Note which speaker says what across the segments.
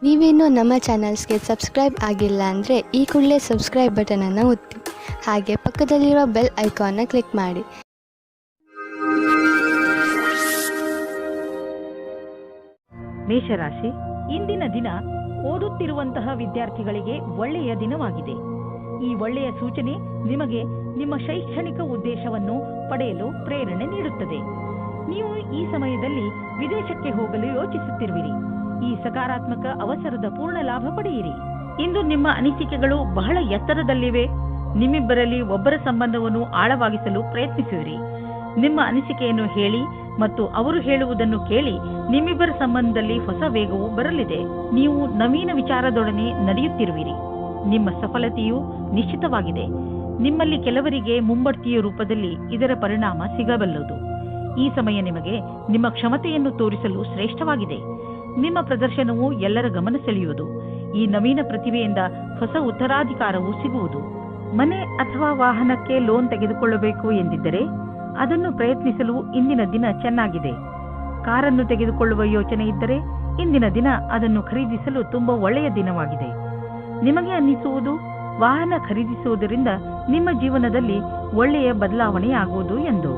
Speaker 1: ನೀವೇನೂ ನಮ್ಮ ಚಾನಲ್ಸ್ಗೆ ಸಬ್ಸ್ಕ್ರೈಬ್ ಆಗಿಲ್ಲ ಅಂದರೆ ಈ ಕೂಡಲೇ ಸಬ್ಸ್ಕ್ರೈಬ್ ಬಟನನ್ನು ಒತ್ತಿ ಹಾಗೆ ಪಕ್ಕದಲ್ಲಿರುವ ಬೆಲ್ ಐಕಾನ್ನ ಕ್ಲಿಕ್ ಮಾಡಿ.
Speaker 2: ಮೇಷರಾಶಿ, ಇಂದಿನ ದಿನ ಓದುತ್ತಿರುವಂತಹ ವಿದ್ಯಾರ್ಥಿಗಳಿಗೆ ಒಳ್ಳೆಯ ದಿನವಾಗಿದೆ. ಈ ಒಳ್ಳೆಯ ಸೂಚನೆ ನಿಮಗೆ ನಿಮ್ಮ ಶೈಕ್ಷಣಿಕ ಉದ್ದೇಶವನ್ನು ಪಡೆಯಲು ಪ್ರೇರಣೆ ನೀಡುತ್ತದೆ. ನೀವು ಈ ಸಮಯದಲ್ಲಿ ವಿದೇಶಕ್ಕೆ ಹೋಗಲು ಯೋಚಿಸುತ್ತಿರುವಿರಿ. ಈ ಸಕಾರಾತ್ಮಕ ಅವಸರದ ಪೂರ್ಣ ಲಾಭ ಪಡೆಯಿರಿ. ಇಂದು ನಿಮ್ಮ ಅನಿಸಿಕೆಗಳು ಬಹಳ ಎತ್ತರದಲ್ಲಿವೆ. ನಿಮ್ಮಿಬ್ಬರಲ್ಲಿ ಒಬ್ಬರ ಸಂಬಂಧವನ್ನು ಆಳವಾಗಿಸಲು ಪ್ರಯತ್ನಿಸುವಿರಿ. ನಿಮ್ಮ ಅನಿಸಿಕೆಯನ್ನು ಹೇಳಿ ಮತ್ತು ಅವರು ಹೇಳುವುದನ್ನು ಕೇಳಿ ನಿಮ್ಮಿಬ್ಬರ ಸಂಬಂಧದಲ್ಲಿ ಹೊಸ ವೇಗವು ಬರಲಿದೆ. ನೀವು ನವೀನ ವಿಚಾರದೊಡನೆ ನಡೆಯುತ್ತಿರುವಿರಿ. ನಿಮ್ಮ ಸಫಲತೆಯು ನಿಶ್ಚಿತವಾಗಿದೆ. ನಿಮ್ಮಲ್ಲಿ ಕೆಲವರಿಗೆ ಮುಂಬಡ್ತಿಯ ರೂಪದಲ್ಲಿ ಇದರ ಪರಿಣಾಮ ಸಿಗಬಲ್ಲದು. ಈ ಸಮಯ ನಿಮಗೆ ನಿಮ್ಮ ಕ್ಷಮತೆಯನ್ನು ತೋರಿಸಲು ಶ್ರೇಷ್ಠವಾಗಿದೆ. ನಿಮ್ಮ ಪ್ರದರ್ಶನವು ಎಲ್ಲರ ಗಮನ ಸೆಳೆಯುವುದು. ಈ ನವೀನ ಪ್ರತಿಭೆಯಿಂದ ಹೊಸ ಉತ್ತರಾಧಿಕಾರವು ಸಿಗುವುದು. ಮನೆ ಅಥವಾ ವಾಹನಕ್ಕೆ ಲೋನ್ ತೆಗೆದುಕೊಳ್ಳಬೇಕು ಎಂದಿದ್ದರೆ ಅದನ್ನು ಪ್ರಯತ್ನಿಸಲು ಇಂದಿನ ದಿನ ಚೆನ್ನಾಗಿದೆ. ಕಾರನ್ನು ತೆಗೆದುಕೊಳ್ಳುವ ಯೋಚನೆ ಇದ್ದರೆ ಇಂದಿನ ದಿನ ಅದನ್ನು ಖರೀದಿಸಲು ತುಂಬಾ ಒಳ್ಳೆಯ ದಿನವಾಗಿದೆ. ನಿಮಗೆ ಅನ್ನಿಸುವುದು ವಾಹನ ಖರೀದಿಸುವುದರಿಂದ ನಿಮ್ಮ ಜೀವನದಲ್ಲಿ ಒಳ್ಳೆಯ ಬದಲಾವಣೆಯಾಗುವುದು ಎಂದು.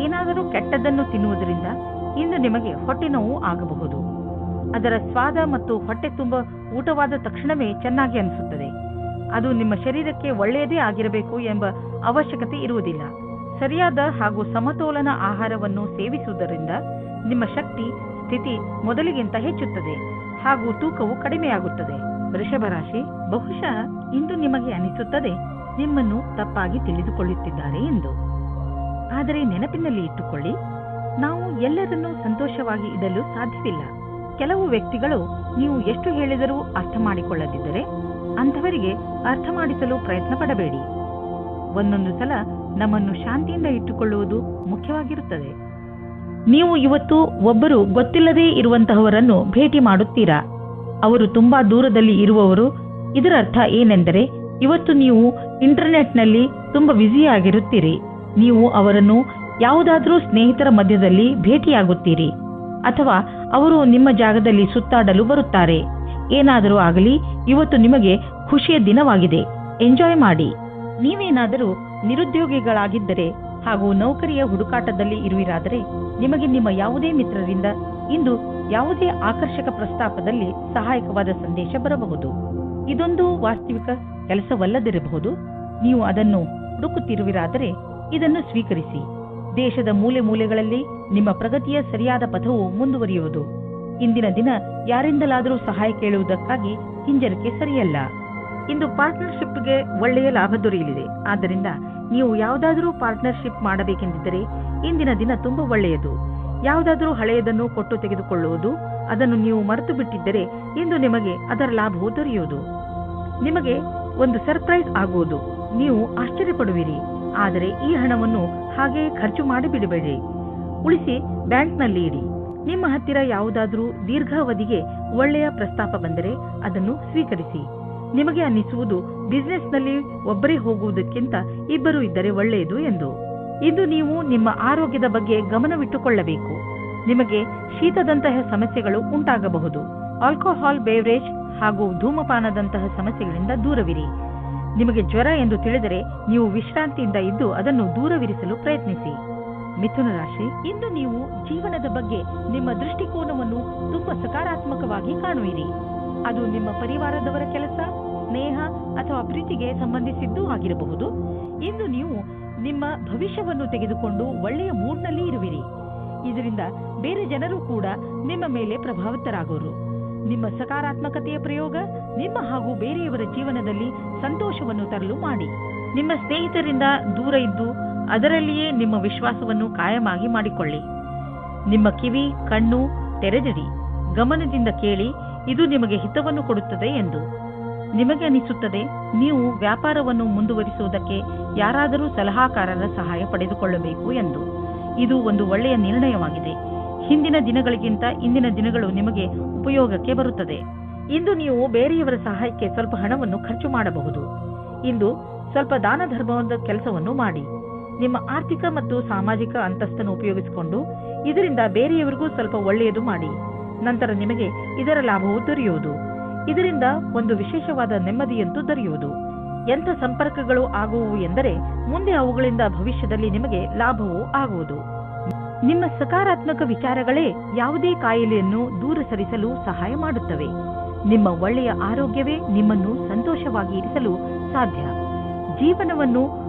Speaker 2: ಏನಾದರೂ ಕೆಟ್ಟದ್ದನ್ನು ತಿನ್ನುವುದರಿಂದ ಇಂದು ನಿಮಗೆ ಹೊಟ್ಟೆ ನೋವು ಆಗಬಹುದು. ಅದರ ಸ್ವಾದ ಮತ್ತು ಹೊಟ್ಟೆ ತುಂಬ ಊಟವಾದ ತಕ್ಷಣವೇ ಚೆನ್ನಾಗಿ ಅನಿಸುತ್ತದೆ. ಅದು ನಿಮ್ಮ ಶರೀರಕ್ಕೆ ಒಳ್ಳೆಯದೇ ಆಗಿರಬೇಕು ಎಂಬ ಅವಶ್ಯಕತೆ ಇರುವುದಿಲ್ಲ. ಸರಿಯಾದ ಹಾಗೂ ಸಮತೋಲನ ಆಹಾರವನ್ನು ಸೇವಿಸುವುದರಿಂದ ನಿಮ್ಮ ಶಕ್ತಿ ಸ್ಥಿತಿ ಮೊದಲಿಗಿಂತ ಹೆಚ್ಚುತ್ತದೆ ಹಾಗೂ ತೂಕವು ಕಡಿಮೆಯಾಗುತ್ತದೆ. ವೃಷಭ ರಾಶಿ, ಬಹುಶಃ ಇಂದು ನಿಮಗೆ ಅನಿಸುತ್ತದೆ ನಿಮ್ಮನ್ನು ತಪ್ಪಾಗಿ ತಿಳಿದುಕೊಳ್ಳುತ್ತಿದ್ದಾರೆ ಎಂದು. ಆದರೆ ನೆನಪಿನಲ್ಲಿ ಇಟ್ಟುಕೊಳ್ಳಿ, ನಾವು ಎಲ್ಲರನ್ನೂ ಸಂತೋಷವಾಗಿ ಇಡಲು ಸಾಧ್ಯವಿಲ್ಲ. ಕೆಲವು ವ್ಯಕ್ತಿಗಳು ನೀವು ಎಷ್ಟು ಹೇಳಿದರೂ ಅರ್ಥ ಮಾಡಿಕೊಳ್ಳದಿದ್ದರೆ ಅಂಥವರಿಗೆ ಅರ್ಥ ಮಾಡಿಸಲು ಪ್ರಯತ್ನ ಪಡಬೇಡಿ. ಒಂದೊಂದು ಸಲ ನಮ್ಮನ್ನು ಶಾಂತಿಯಿಂದ ಇಟ್ಟುಕೊಳ್ಳುವುದು ಮುಖ್ಯವಾಗಿರುತ್ತದೆ. ನೀವು ಇವತ್ತು ಒಬ್ಬರು ಗೊತ್ತಿಲ್ಲದೇ ಇರುವಂತಹವರನ್ನು ಭೇಟಿ ಮಾಡುತ್ತೀರಾ. ಅವರು ತುಂಬಾ ದೂರದಲ್ಲಿ ಇರುವವರು. ಇದರ ಅರ್ಥ ಏನೆಂದರೆ ಇವತ್ತು ನೀವು ಇಂಟರ್ನೆಟ್ನಲ್ಲಿ ತುಂಬಾ ಬ್ಯುಸಿಯಾಗಿರುತ್ತೀರಿ. ನೀವು ಅವರನ್ನು ಯಾವುದಾದ್ರೂ ಸ್ನೇಹಿತರ ಮಧ್ಯದಲ್ಲಿ ಭೇಟಿಯಾಗುತ್ತೀರಿ ಅಥವಾ ಅವರು ನಿಮ್ಮ ಜಾಗದಲ್ಲಿ ಸುತ್ತಾಡಲು ಬರುತ್ತಾರೆ. ಏನಾದರೂ ಆಗಲಿ, ಇವತ್ತು ನಿಮಗೆ ಖುಷಿಯ ದಿನವಾಗಿದೆ. ಎಂಜಾಯ್ ಮಾಡಿ. ನೀವೇನಾದರೂ ನಿರುದ್ಯೋಗಿಗಳಾಗಿದ್ದರೆ ಹಾಗೂ ನೌಕರಿಯ ಹುಡುಕಾಟದಲ್ಲಿ ಇರುವಿರಾದರೆ ನಿಮಗೆ ನಿಮ್ಮ ಯಾವುದೇ ಮಿತ್ರರಿಂದ ಇಂದು ಯಾವುದೇ ಆಕರ್ಷಕ ಪ್ರಸ್ತಾಪದಲ್ಲಿ ಸಹಾಯಕವಾದ ಸಂದೇಶ ಬರಬಹುದು. ಇದೊಂದು ವಾಸ್ತವಿಕ ಕೆಲಸವಲ್ಲದಿರಬಹುದು. ನೀವು ಅದನ್ನು ಹುಡುಕುತ್ತಿರುವಿರಾದರೆ ಇದನ್ನು ಸ್ವೀಕರಿಸಿ. ದೇಶದ ಮೂಲೆ ಮೂಲೆಗಳಲ್ಲಿ ನಿಮ್ಮ ಪ್ರಗತಿಯ ಸರಿಯಾದ ಪಥವು ಮುಂದುವರಿಯುವುದು. ಇಂದಿನ ದಿನ ಯಾರಿಂದಲಾದರೂ ಸಹಾಯ ಕೇಳುವುದಕ್ಕಾಗಿ ಹಿಂಜರಿಕೆ ಸರಿಯಲ್ಲ. ಇಂದು ಪಾರ್ಟ್ನರ್ಶಿಪ್ಗೆ ಒಳ್ಳೆಯ ಲಾಭ ದೊರೆಯಲಿದೆ. ಆದ್ದರಿಂದ ನೀವು ಯಾವುದಾದರೂ ಪಾರ್ಟ್ನರ್ಶಿಪ್ ಮಾಡಬೇಕೆಂದಿದ್ದರೆ ಇಂದಿನ ದಿನ ತುಂಬಾ ಒಳ್ಳೆಯದು. ಯಾವುದಾದರೂ ಹಳೆಯದನ್ನು ಕೊಟ್ಟು ತೆಗೆದುಕೊಳ್ಳುವುದು, ಅದನ್ನು ನೀವು ಮರೆತು ಬಿಟ್ಟಿದ್ದರೆ ಇಂದು ನಿಮಗೆ ಅದರ ಲಾಭವು ದೊರೆಯುವುದು. ನಿಮಗೆ ಒಂದು ಸರ್ಪ್ರೈಸ್ ಆಗುವುದು. ನೀವು ಆಶ್ಚರ್ಯಪಡುವಿರಿ. ಆದರೆ ಈ ಹಣವನ್ನು ಹಾಗೆಯೇ ಖರ್ಚು ಮಾಡಿಬಿಡಬೇಡಿ. ಉಳಿಸಿ ಬ್ಯಾಂಕ್ನಲ್ಲಿ ಇಡಿ. ನಿಮ್ಮ ಹತ್ತಿರ ಯಾವುದಾದರೂ ದೀರ್ಘಾವಧಿಗೆ ಒಳ್ಳೆಯ ಪ್ರಸ್ತಾಪ ಬಂದರೆ ಅದನ್ನು ಸ್ವೀಕರಿಸಿ. ನಿಮಗೆ ಅನ್ನಿಸುವುದು ಬಿಸಿನೆಸ್ನಲ್ಲಿ ಒಬ್ಬರೇ ಹೋಗುವುದಕ್ಕಿಂತ ಇಬ್ಬರು ಇದ್ದರೆ ಒಳ್ಳೆಯದು ಎಂದು. ಇಂದು ನೀವು ನಿಮ್ಮ ಆರೋಗ್ಯದ ಬಗ್ಗೆ ಗಮನವಿಟ್ಟುಕೊಳ್ಳಬೇಕು. ನಿಮಗೆ ಶೀತದಂತಹ ಸಮಸ್ಯೆಗಳು ಉಂಟಾಗಬಹುದು. ಆಲ್ಕೋಹಾಲ್ ಬೇವರೇಜ್ ಹಾಗೂ ಧೂಮಪಾನದಂತಹ ಸಮಸ್ಯೆಗಳಿಂದ ದೂರವಿರಿ. ನಿಮಗೆ ಜ್ವರ ಎಂದು ತಿಳಿದರೆ ನೀವು ವಿಶ್ರಾಂತಿಯಿಂದ ಇದ್ದು ಅದನ್ನು ದೂರವಿರಿಸಲು ಪ್ರಯತ್ನಿಸಿ. ಮಿಥುನ ರಾಶಿ, ಇಂದು ನೀವು ಜೀವನದ ಬಗ್ಗೆ ನಿಮ್ಮ ದೃಷ್ಟಿಕೋನವನ್ನು ತುಂಬಾ ಸಕಾರಾತ್ಮಕವಾಗಿ ಕಾಣುವಿರಿ. ಅದು ನಿಮ್ಮ ಪರಿವಾರದವರ ಕೆಲಸ, ಸ್ನೇಹ ಅಥವಾ ಪ್ರೀತಿಗೆ ಸಂಬಂಧಿಸಿದ್ದೂ ಆಗಿರಬಹುದು. ಇಂದು ನೀವು ನಿಮ್ಮ ಭವಿಷ್ಯವನ್ನು ತೆಗೆದುಕೊಂಡು ಒಳ್ಳೆಯ ಮೂಡ್ನಲ್ಲಿ ಇರುವಿರಿ. ಇದರಿಂದ ಬೇರೆ ಜನರು ಕೂಡ ನಿಮ್ಮ ಮೇಲೆ ಪ್ರಭಾವಿತರಾಗುವರು. ನಿಮ್ಮ ಸಕಾರಾತ್ಮಕತೆಯ ಪ್ರಯೋಗ ನಿಮ್ಮ ಹಾಗೂ ಬೇರೆಯವರ ಜೀವನದಲ್ಲಿ ಸಂತೋಷವನ್ನು ತರಲು ಮಾಡಿ. ನಿಮ್ಮ ಸ್ನೇಹಿತರಿಂದ ದೂರ ಇದ್ದು ಅದರಲ್ಲಿಯೇ ನಿಮ್ಮ ವಿಶ್ವಾಸವನ್ನು ಕಾಯಮಾಗಿ ಮಾಡಿಕೊಳ್ಳಿ. ನಿಮ್ಮ ಕಿವಿ ಕಣ್ಣು ತೆರೆದಿಡಿ. ಗಮನದಿಂದ ಕೇಳಿ. ಇದು ನಿಮಗೆ ಹಿತವನ್ನು ಕೊಡುತ್ತದೆ ಎಂದು. ನಿಮಗೆ ಅನಿಸುತ್ತದೆ ನೀವು ವ್ಯಾಪಾರವನ್ನು ಮುಂದುವರಿಸುವುದಕ್ಕೆ ಯಾರಾದರೂ ಸಲಹಾಕಾರರ ಸಹಾಯ ಪಡೆದುಕೊಳ್ಳಬೇಕು ಎಂದು. ಇದು ಒಂದು ಒಳ್ಳೆಯ ನಿರ್ಣಯವಾಗಿದೆ. ಹಿಂದಿನ ದಿನಗಳಿಗಿಂತ ಇಂದಿನ ದಿನಗಳು ನಿಮಗೆ ಉಪಯೋಗಕ್ಕೆ ಬರುತ್ತದೆ. ಇಂದು ನೀವು ಬೇರೆಯವರ ಸಹಾಯಕ್ಕೆ ಸ್ವಲ್ಪ ಹಣವನ್ನು ಖರ್ಚು ಮಾಡಬಹುದು. ಇಂದು ಸ್ವಲ್ಪ ದಾನ ಧರ್ಮದ ಕೆಲಸವನ್ನು ಮಾಡಿ. ನಿಮ್ಮ ಆರ್ಥಿಕ ಮತ್ತು ಸಾಮಾಜಿಕ ಅಂತಸ್ತನ್ನು ಉಪಯೋಗಿಸಿಕೊಂಡು ಇದರಿಂದ ಬೇರೆಯವರಿಗೂ ಸ್ವಲ್ಪ ಒಳ್ಳೆಯದು ಮಾಡಿ. ನಂತರ ನಿಮಗೆ ಇದರ ಲಾಭವು ದೊರೆಯುವುದು. ಇದರಿಂದ ಒಂದು ವಿಶೇಷವಾದ ನೆಮ್ಮದಿಯಂತೂ ದೊರೆಯುವುದು. ಎಂಥ ಸಂಪರ್ಕಗಳು ಆಗುವು ಎಂದರೆ ಮುಂದೆ ಅವುಗಳಿಂದ ಭವಿಷ್ಯದಲ್ಲಿ ನಿಮಗೆ ಲಾಭವೂ ಆಗುವುದು. ನಿಮ್ಮ ಸಕಾರಾತ್ಮಕ ವಿಚಾರಗಳೇ ಯಾವುದೇ ಕಾಯಿಲೆಯನ್ನು ದೂರ ಸರಿಸಲು ಸಹಾಯ ಮಾಡುತ್ತವೆ. ನಿಮ್ಮ ಒಳ್ಳೆಯ ಆರೋಗ್ಯವೇ ನಿಮ್ಮನ್ನು ಸಂತೋಷವಾಗಿ ಇರಿಸಲು ಸಾಧ್ಯ. ಜೀವನವನ್ನು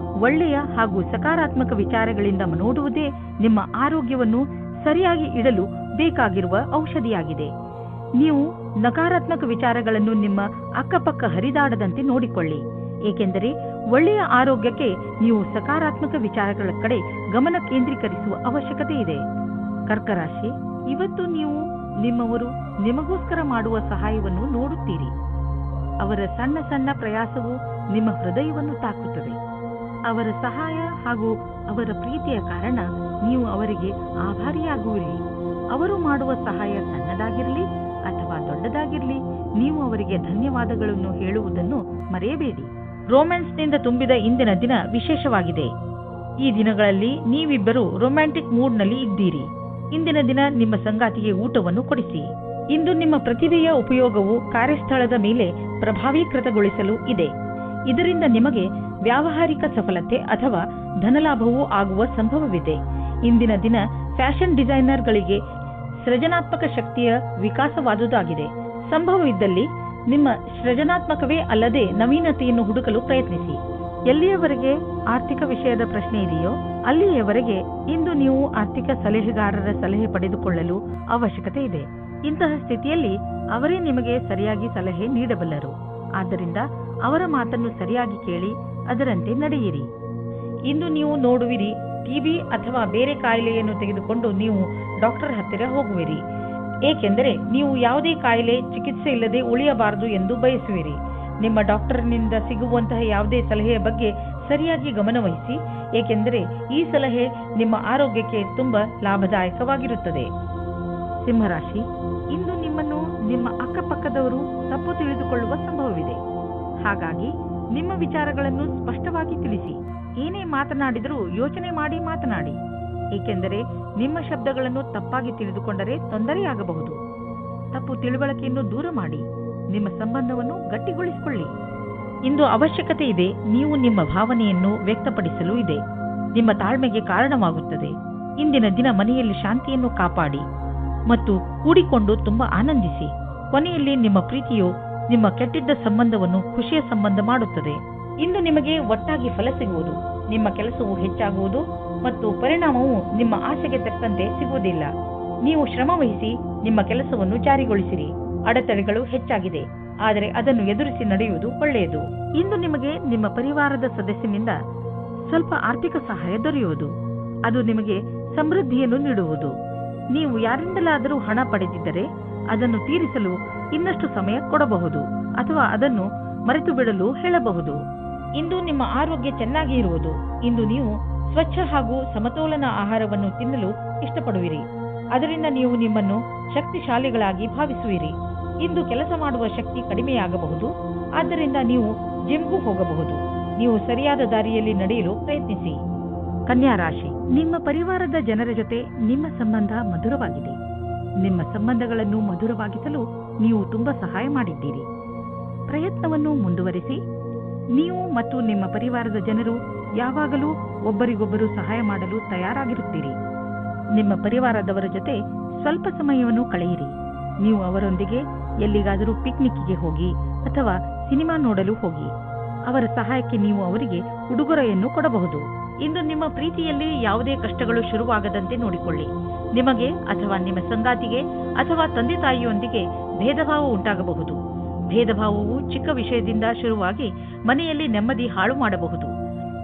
Speaker 2: ಒಳ್ಳೆಯ ಹಾಗೂ ಸಕಾರಾತ್ಮಕ ವಿಚಾರಗಳಿಂದ ನೋಡುವುದೇ ನಿಮ್ಮ ಆರೋಗ್ಯವನ್ನು ಸರಿಯಾಗಿ ಇಡಲು ಬೇಕಾಗಿರುವ ಔಷಧಿಯಾಗಿದೆ. ನೀವು ನಕಾರಾತ್ಮಕ ವಿಚಾರಗಳನ್ನು ನಿಮ್ಮ ಅಕ್ಕಪಕ್ಕ ಹರಿದಾಡದಂತೆ ನೋಡಿಕೊಳ್ಳಿ. ಏಕೆಂದರೆ ಒಳ್ಳೆಯ ಆರೋಗ್ಯಕ್ಕೆ ನೀವು ಸಕಾರಾತ್ಮಕ ವಿಚಾರಗಳ ಕಡೆ ಗಮನ ಕೇಂದ್ರೀಕರಿಸುವ ಅವಶ್ಯಕತೆ ಇದೆ. ಕರ್ಕರಾಶಿ, ಇವತ್ತು ನೀವು ನಿಮ್ಮವರು ನಿಮಗೋಸ್ಕರ ಮಾಡುವ ಸಹಾಯವನ್ನು ನೋಡುತ್ತೀರಿ. ಅವರ ಸಣ್ಣ ಸಣ್ಣ ಪ್ರಯಾಸವು ನಿಮ್ಮ ಹೃದಯವನ್ನು ತಾಕುತ್ತದೆ. ಅವರ ಸಹಾಯ ಹಾಗೂ ಅವರ ಪ್ರೀತಿಯ ಕಾರಣ ನೀವು ಅವರಿಗೆ ಆಭಾರಿಯಾಗುವಿರಿ. ಅವರು ಮಾಡುವ ಸಹಾಯ ಸಣ್ಣದಾಗಿರಲಿ ಅಥವಾ ದೊಡ್ಡದಾಗಿರಲಿ, ನೀವು ಅವರಿಗೆ ಧನ್ಯವಾದಗಳನ್ನು ಹೇಳುವುದನ್ನು ಮರೆಯಬೇಡಿ. ರೊಮ್ಯಾನ್ಸ್ನಿಂದ ತುಂಬಿದ ಇಂದಿನ ದಿನ ವಿಶೇಷವಾಗಿದೆ. ಈ ದಿನಗಳಲ್ಲಿ ನೀವಿಬ್ಬರು ರೊಮ್ಯಾಂಟಿಕ್ ಮೂಡ್ನಲ್ಲಿ ಇದ್ದೀರಿ. ಇಂದಿನ ದಿನ ನಿಮ್ಮ ಸಂಗಾತಿಗೆ ಊಟವನ್ನು ಕೊಡಿಸಿ. ಇಂದು ನಿಮ್ಮ ಪ್ರತಿಭೆಯ ಉಪಯೋಗವು ಕಾರ್ಯಸ್ಥಳದ ಮೇಲೆ ಪ್ರಭಾವೀಕೃತಗೊಳಿಸಲು ಇದೆ. ಇದರಿಂದ ನಿಮಗೆ ವ್ಯಾವಹಾರಿಕ ಸಫಲತೆ ಅಥವಾ ಧನಲಾಭವೂ ಆಗುವ ಸಂಭವವಿದೆ. ಇಂದಿನ ದಿನ ಫ್ಯಾಷನ್ ಡಿಸೈನರ್ಗಳಿಗೆ ಸೃಜನಾತ್ಮಕ ಶಕ್ತಿಯ ವಿಕಾಸವಾದುದಾಗಿದೆ. ಸಂಭವವಿದ್ದಲ್ಲಿ ನಿಮ್ಮ ಸೃಜನಾತ್ಮಕವೇ ಅಲ್ಲದೆ ನವೀನತೆಯನ್ನು ಹುಡುಕಲು ಪ್ರಯತ್ನಿಸಿ. ಎಲ್ಲಿಯವರೆಗೆ ಆರ್ಥಿಕ ವಿಷಯದ ಪ್ರಶ್ನೆ ಇದೆಯೋ ಅಲ್ಲಿಯವರೆಗೆ ಇಂದು ನೀವು ಆರ್ಥಿಕ ಸಲಹೆಗಾರರ ಸಲಹೆ ಪಡೆದುಕೊಳ್ಳಲು ಅವಶ್ಯಕತೆ ಇದೆ. ಇಂತಹ ಸ್ಥಿತಿಯಲ್ಲಿ ಅವರೇ ನಿಮಗೆ ಸರಿಯಾಗಿ ಸಲಹೆ ನೀಡಬಲ್ಲರು. ಆದ್ದರಿಂದ ಅವರ ಮಾತನ್ನು ಸರಿಯಾಗಿ ಕೇಳಿ ಅದರಂತೆ ನಡೆಯಿರಿ. ಇಂದು ನೀವು ನೋಡುವಿರಿ, ಟಿಬಿ ಅಥವಾ ಬೇರೆ ಕಾಯಿಲೆಯನ್ನು ತೆಗೆದುಕೊಂಡು ನೀವು ಡಾಕ್ಟರ್ ಹತ್ತಿರ ಹೋಗುವಿರಿ. ಏಕೆಂದರೆ ನೀವು ಯಾವುದೇ ಕಾಯಿಲೆ ಚಿಕಿತ್ಸೆ ಇಲ್ಲದೆ ಉಳಿಯಬಾರದು ಎಂದು ಬಯಸುವಿರಿ. ನಿಮ್ಮ ಡಾಕ್ಟರ್ನಿಂದ ಸಿಗುವಂತಹ ಯಾವುದೇ ಸಲಹೆಯ ಬಗ್ಗೆ ಸರಿಯಾಗಿ ಗಮನವಹಿಸಿ, ಏಕೆಂದರೆ ಈ ಸಲಹೆ ನಿಮ್ಮ ಆರೋಗ್ಯಕ್ಕೆ ತುಂಬಾ ಲಾಭದಾಯಕವಾಗಿರುತ್ತದೆ. ಸಿಂಹರಾಶಿ, ಇಂದು ನಿಮ್ಮನ್ನು ನಿಮ್ಮ ಅಕ್ಕಪಕ್ಕದವರು ತಪ್ಪು ತಿಳಿದುಕೊಳ್ಳುವ ಸಂಭವವಿದೆ. ಹಾಗಾಗಿ ನಿಮ್ಮ ವಿಚಾರಗಳನ್ನು ಸ್ಪಷ್ಟವಾಗಿ ತಿಳಿಸಿ. ಏನೇ ಮಾತನಾಡಿದರೂ ಯೋಚನೆ ಮಾಡಿ ಮಾತನಾಡಿ. ಏಕೆಂದರೆ ನಿಮ್ಮ ಶಬ್ದಗಳನ್ನು ತಪ್ಪಾಗಿ ತಿಳಿದುಕೊಂಡರೆ ತೊಂದರೆಯಾಗಬಹುದು. ತಪ್ಪು ತಿಳುವಳಿಕೆಯನ್ನು ದೂರ ಮಾಡಿ ನಿಮ್ಮ ಸಂಬಂಧವನ್ನು ಗಟ್ಟಿಗೊಳಿಸಿಕೊಳ್ಳಿ. ಇಂದು ಅವಶ್ಯಕತೆ ಇದೆ. ನೀವು ನಿಮ್ಮ ಭಾವನೆಯನ್ನು ವ್ಯಕ್ತಪಡಿಸಲು ಇದೆ. ನಿಮ್ಮ ತಾಳ್ಮೆಗೆ ಕಾರಣವಾಗುತ್ತದೆ. ಇಂದಿನ ದಿನ ಮನೆಯಲ್ಲಿ ಶಾಂತಿಯನ್ನು ಕಾಪಾಡಿ ಮತ್ತು ಕೂಡಿಕೊಂಡು ತುಂಬಾ ಆನಂದಿಸಿ. ಕೊನೆಯಲ್ಲಿ ನಿಮ್ಮ ಪ್ರೀತಿಯು ನಿಮ್ಮ ಕೆಟ್ಟಿದ್ದ ಸಂಬಂಧವನ್ನು ಖುಷಿಯ ಸಂಬಂಧ ಮಾಡುತ್ತದೆ. ಇಂದು ನಿಮಗೆ ಒಟ್ಟಾಗಿ ಫಲ ಸಿಗುವುದು. ನಿಮ್ಮ ಕೆಲಸವು ಹೆಚ್ಚಾಗುವುದು ಮತ್ತು ಪರಿಣಾಮವು ನಿಮ್ಮ ಆಸೆಗೆ ತಕ್ಕಂತೆ ಸಿಗುವುದಿಲ್ಲ. ನೀವು ಶ್ರಮ ವಹಿಸಿ ನಿಮ್ಮ ಕೆಲಸವನ್ನು ಜಾರಿಗೊಳಿಸಿರಿ. ಅಡೆತಡೆಗಳು ಹೆಚ್ಚಾಗಿದೆ, ಆದರೆ ಅದನ್ನು ಎದುರಿಸಿ ನಡೆಯುವುದು ಒಳ್ಳೆಯದು. ಇಂದು ನಿಮಗೆ ನಿಮ್ಮ ಪರಿವಾರದ ಸದಸ್ಯನಿಂದ ಸ್ವಲ್ಪ ಆರ್ಥಿಕ ಸಹಾಯ ದೊರೆಯುವುದು. ಅದು ನಿಮಗೆ ಸಮೃದ್ಧಿಯನ್ನು ನೀಡುವುದು. ನೀವು ಯಾರಿಂದಲಾದರೂ ಹಣ ಪಡೆದಿದ್ದರೆ ಅದನ್ನು ತೀರಿಸಲು ಇನ್ನಷ್ಟು ಸಮಯ ಕೊಡಬಹುದು ಅಥವಾ ಅದನ್ನು ಮರೆತು ಬಿಡಲು ಹೇಳಬಹುದು. ಇಂದು ನಿಮ್ಮ ಆರೋಗ್ಯ ಚೆನ್ನಾಗಿ ಇರುವುದು. ಇಂದು ನೀವು ಸ್ವಚ್ಛ ಹಾಗೂ ಸಮತೋಲನ ಆಹಾರವನ್ನು ತಿನ್ನಲು ಇಷ್ಟಪಡುವಿರಿ. ಅದರಿಂದ ನೀವು ನಿಮ್ಮನ್ನು ಶಕ್ತಿಶಾಲಿಗಳಾಗಿ ಭಾವಿಸುವಿರಿ. ಇಂದು ಕೆಲಸ ಮಾಡುವ ಶಕ್ತಿ ಕಡಿಮೆಯಾಗಬಹುದು. ಆದ್ದರಿಂದ ನೀವು ಜಿಮ್ಗೂ ಹೋಗಬಹುದು. ನೀವು ಸರಿಯಾದ ದಾರಿಯಲ್ಲಿ ನಡೆಯಲು ಪ್ರಯತ್ನಿಸಿ. ಕನ್ಯಾ ರಾಶಿ, ನಿಮ್ಮ ಪರಿವಾರದ ಜನರ ಜೊತೆ ನಿಮ್ಮ ಸಂಬಂಧ ಮಧುರವಾಗಿದೆ. ನಿಮ್ಮ ಸಂಬಂಧಗಳನ್ನು ಮಧುರವಾಗಿಸಲು ನೀವು ತುಂಬಾ ಸಹಾಯ ಮಾಡಿದ್ದೀರಿ. ಪ್ರಯತ್ನವನ್ನು ಮುಂದುವರಿಸಿ. ನೀವು ಮತ್ತು ನಿಮ್ಮ ಪರಿವಾರದ ಜನರು ಯಾವಾಗಲೂ ಒಬ್ಬರಿಗೊಬ್ಬರು ಸಹಾಯ ಮಾಡಲು ತಯಾರಾಗಿರುತ್ತೀರಿ. ನಿಮ್ಮ ಪರಿವಾರದವರ ಜೊತೆ ಸ್ವಲ್ಪ ಸಮಯವನ್ನು ಕಳೆಯಿರಿ. ನೀವು ಅವರೊಂದಿಗೆ ಎಲ್ಲಿಗಾದರೂ ಪಿಕ್ನಿಕ್ಗೆ ಹೋಗಿ ಅಥವಾ ಸಿನಿಮಾ ನೋಡಲು ಹೋಗಿ. ಅವರ ಸಹಾಯಕ್ಕೆ ನೀವು ಅವರಿಗೆ ಉಡುಗೊರೆಯನ್ನು ಕೊಡಬಹುದು. ಇಂದು ನಿಮ್ಮ ಪ್ರೀತಿಯಲ್ಲಿ ಯಾವುದೇ ಕಷ್ಟಗಳು ಶುರುವಾಗದಂತೆ ನೋಡಿಕೊಳ್ಳಿ. ನಿಮಗೆ ಅಥವಾ ನಿಮ್ಮ ಸಂಗಾತಿಗೆ ಅಥವಾ ತಂದೆ ತಾಯಿಯೊಂದಿಗೆ ಭೇದಭಾವ ಉಂಟಾಗಬಹುದು. ಭೇದಭಾವವು ಚಿಕ್ಕ ವಿಷಯದಿಂದ ಶುರುವಾಗಿ ಮನೆಯಲ್ಲಿ ನೆಮ್ಮದಿ ಹಾಳು ಮಾಡಬಹುದು.